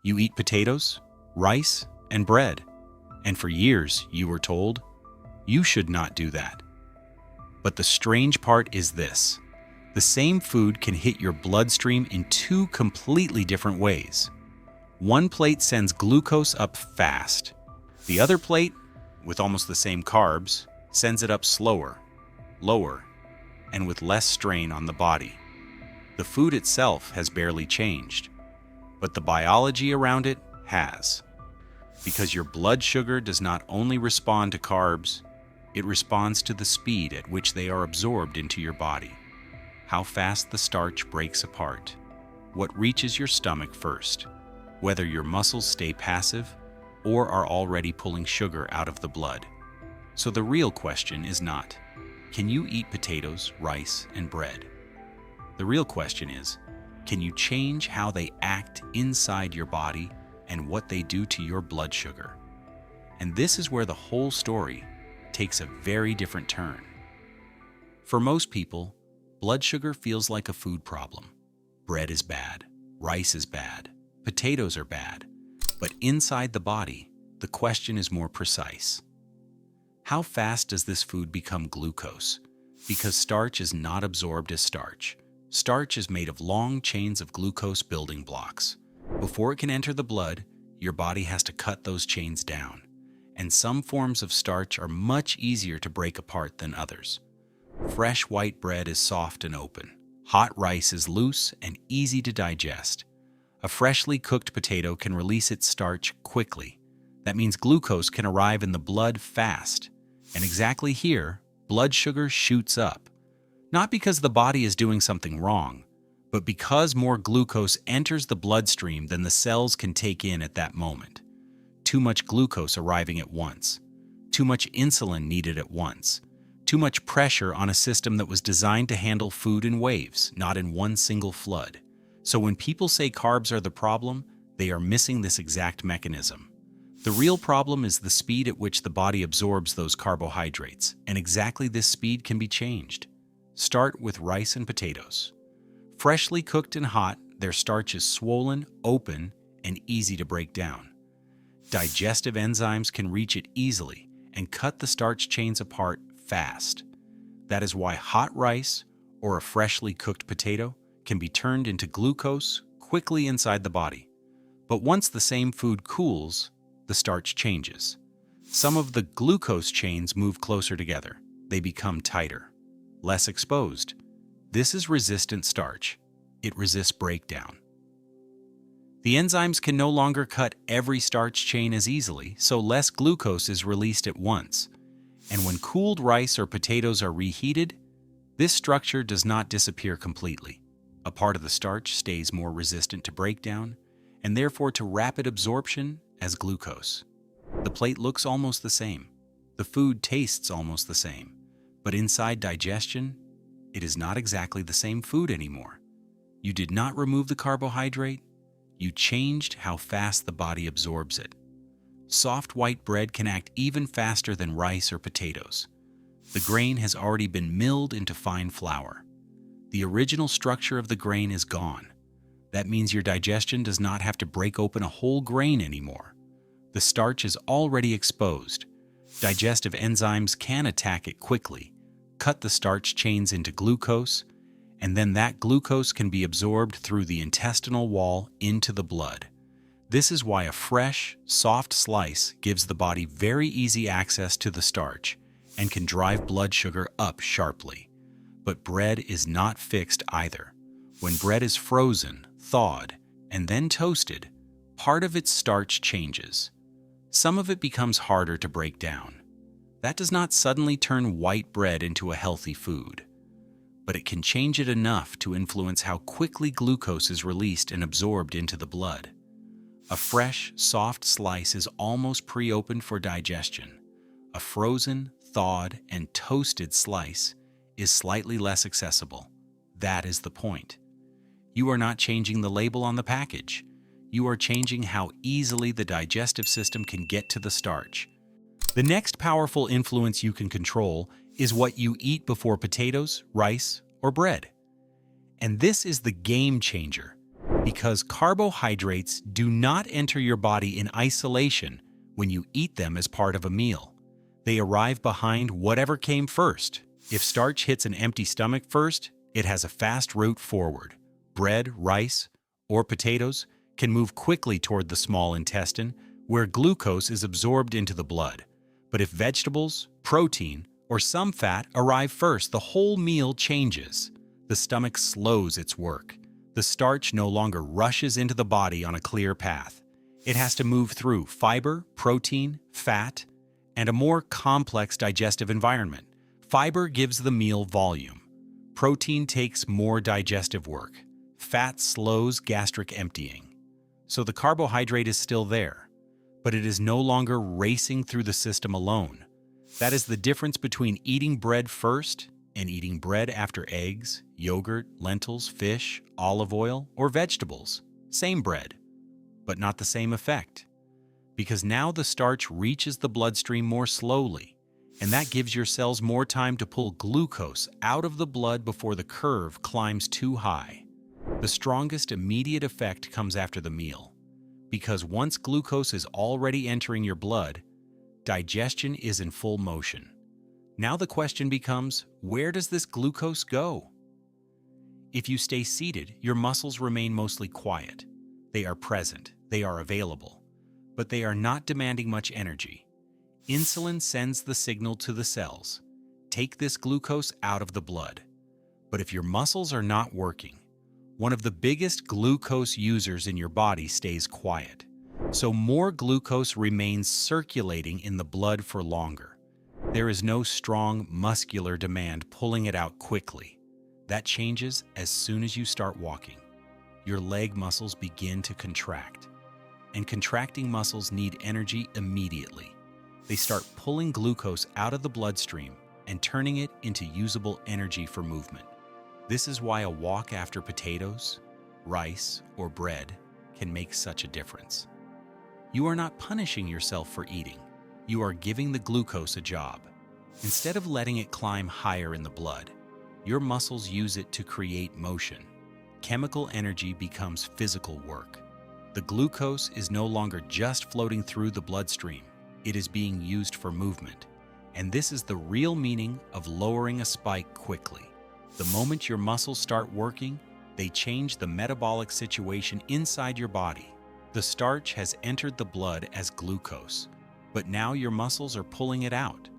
You eat potatoes, rice, and bread, and for years you were told, you should not do that. But the strange part is this. The same food can hit your bloodstream in two completely different ways. One plate sends glucose up fast. The other plate, with almost the same carbs, sends it up slower, lower, and with less strain on the body. The food itself has barely changed, but the biology around it has. Because your blood sugar does not only respond to carbs, it responds to the speed at which they are absorbed into your body. How fast the starch breaks apart. What reaches your stomach first. Whether your muscles stay passive or are already pulling sugar out of the blood. So the real question is not, can you eat potatoes, rice, and bread? The real question is, can you change how they act inside your body and what they do to your blood sugar? And this is where the whole story takes a very different turn. For most people, blood sugar feels like a food problem. Bread is bad, rice is bad, potatoes are bad. But inside the body, the question is more precise. How fast does this food become glucose? Because starch is not absorbed as starch. Starch is made of long chains of glucose building blocks. Before it can enter the blood, your body has to cut those chains down. And some forms of starch are much easier to break apart than others. Fresh white bread is soft and open. Hot rice is loose and easy to digest. A freshly cooked potato can release its starch quickly. That means glucose can arrive in the blood fast. And exactly here, blood sugar shoots up. Not because the body is doing something wrong, but because more glucose enters the bloodstream than the cells can take in at that moment. Too much glucose arriving at once. Too much insulin needed at once. Too much pressure on a system that was designed to handle food in waves, not in one single flood. So when people say carbs are the problem, they are missing this exact mechanism. The real problem is the speed at which the body absorbs those carbohydrates, and exactly this speed can be changed. Start with rice and potatoes. Freshly cooked and hot, their starch is swollen, open, and easy to break down. Digestive enzymes can reach it easily and cut the starch chains apart fast. That is why hot rice or a freshly cooked potato can be turned into glucose quickly inside the body. But once the same food cools, the starch changes. Some of the glucose chains move closer together. They become tighter, less exposed. This is resistant starch. It resists breakdown. The enzymes can no longer cut every starch chain as easily, so less glucose is released at once. And when cooled rice or potatoes are reheated, this structure does not disappear completely. A part of the starch stays more resistant to breakdown, and therefore to rapid absorption as glucose. The plate looks almost the same. The food tastes almost the same. But inside digestion, it is not exactly the same food anymore. You did not remove the carbohydrate. You changed how fast the body absorbs it. Soft white bread can act even faster than rice or potatoes. The grain has already been milled into fine flour. The original structure of the grain is gone. That means your digestion does not have to break open a whole grain anymore. The starch is already exposed. Digestive enzymes can attack it quickly, cut the starch chains into glucose, and then that glucose can be absorbed through the intestinal wall into the blood. This is why a fresh, soft slice gives the body very easy access to the starch and can drive blood sugar up sharply. But bread is not fixed either. When bread is frozen, thawed, and then toasted, part of its starch changes. Some of it becomes harder to break down. That does not suddenly turn white bread into a healthy food, but it can change it enough to influence how quickly glucose is released and absorbed into the blood. A fresh, soft slice is almost pre-opened for digestion. A frozen, thawed, and toasted slice is slightly less accessible. That is the point. You are not changing the label on the package. You are changing how easily the digestive system can get to the starch. The next powerful influence you can control is what you eat before potatoes, rice, or bread. And this is the game changer. Because carbohydrates do not enter your body in isolation when you eat them as part of a meal. They arrive behind whatever came first. If starch hits an empty stomach first, it has a fast route forward. Bread, rice, or potatoes can move quickly toward the small intestine, where glucose is absorbed into the blood. But if vegetables, protein, or some fat arrive first, the whole meal changes. The stomach slows its work. The starch no longer rushes into the body on a clear path. It has to move through fiber, protein, fat, and a more complex digestive environment. Fiber gives the meal volume. Protein takes more digestive work. Fat slows gastric emptying. So the carbohydrate is still there, but it is no longer racing through the system alone. That is the difference between eating bread first and eating bread after eggs, yogurt, lentils, fish, olive oil, or vegetables. Same bread, but not the same effect. Because now the starch reaches the bloodstream more slowly, and that gives your cells more time to pull glucose out of the blood before the curve climbs too high. The strongest immediate effect comes after the meal, because once glucose is already entering your blood, digestion is in full motion. Now the question becomes, where does this glucose go? If you stay seated, your muscles remain mostly quiet. They are present, they are available, but they are not demanding much energy. Insulin sends the signal to the cells, take this glucose out of the blood. But if your muscles are not working, one of the biggest glucose users in your body stays quiet. So more glucose remains circulating in the blood for longer. There is no strong muscular demand pulling it out quickly. That changes as soon as you start walking. Your leg muscles begin to contract. And contracting muscles need energy immediately. They start pulling glucose out of the bloodstream and turning it into usable energy for movement. This is why a walk after potatoes, rice, or bread can make such a difference. You are not punishing yourself for eating. You are giving the glucose a job. Instead of letting it climb higher in the blood, your muscles use it to create motion. Chemical energy becomes physical work. The glucose is no longer just floating through the bloodstream. It is being used for movement. And this is the real meaning of lowering a spike quickly. The moment your muscles start working, they change the metabolic situation inside your body. The starch has entered the blood as glucose, but now your muscles are pulling it out.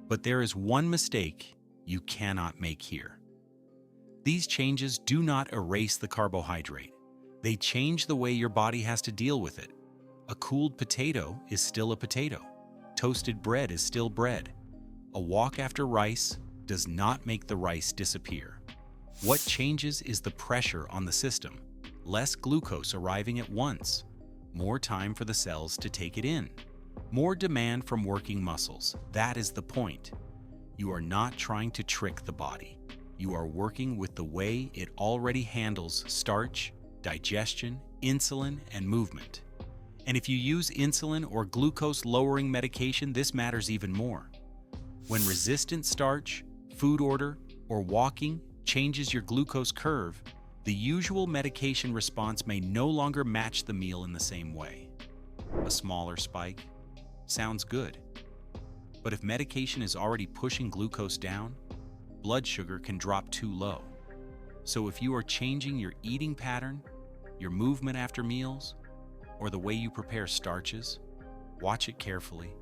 But there is one mistake you cannot make here. These changes do not erase the carbohydrate. They change the way your body has to deal with it. A cooled potato is still a potato. Toasted bread is still bread. A walk after rice does not make the rice disappear. What changes is the pressure on the system. Less glucose arriving at once. More time for the cells to take it in. More demand from working muscles. That is the point. You are not trying to trick the body. You are working with the way it already handles starch, digestion, insulin, and movement. And if you use insulin or glucose-lowering medication, this matters even more. When resistant starch, food order, or walking changes your glucose curve, the usual medication response may no longer match the meal in the same way. A smaller spike sounds good. But if medication is already pushing glucose down, blood sugar can drop too low. So if you are changing your eating pattern, your movement after meals, or the way you prepare starches, watch it carefully.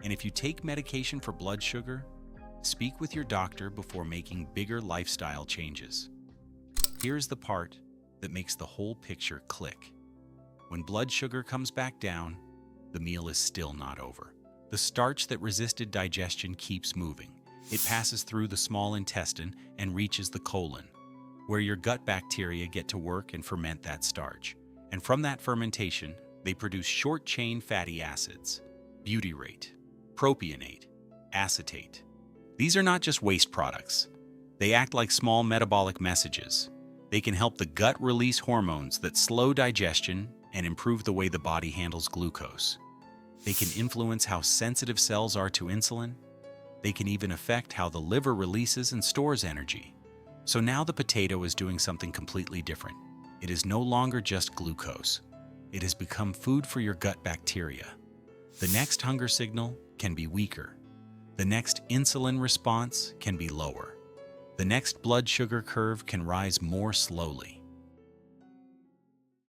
And if you take medication for blood sugar, speak with your doctor before making bigger lifestyle changes. Here's the part that makes the whole picture click. When blood sugar comes back down, the meal is still not over. The starch that resisted digestion keeps moving. It passes through the small intestine and reaches the colon, where your gut bacteria get to work and ferment that starch. And from that fermentation, they produce short-chain fatty acids, butyrate, propionate, acetate. These are not just waste products. They act like small metabolic messages. They can help the gut release hormones that slow digestion and improve the way the body handles glucose. They can influence how sensitive cells are to insulin. They can even affect how the liver releases and stores energy. So now the potato is doing something completely different. It is no longer just glucose. It has become food for your gut bacteria. The next hunger signal can be weaker. The next insulin response can be lower. The next blood sugar curve can rise more slowly.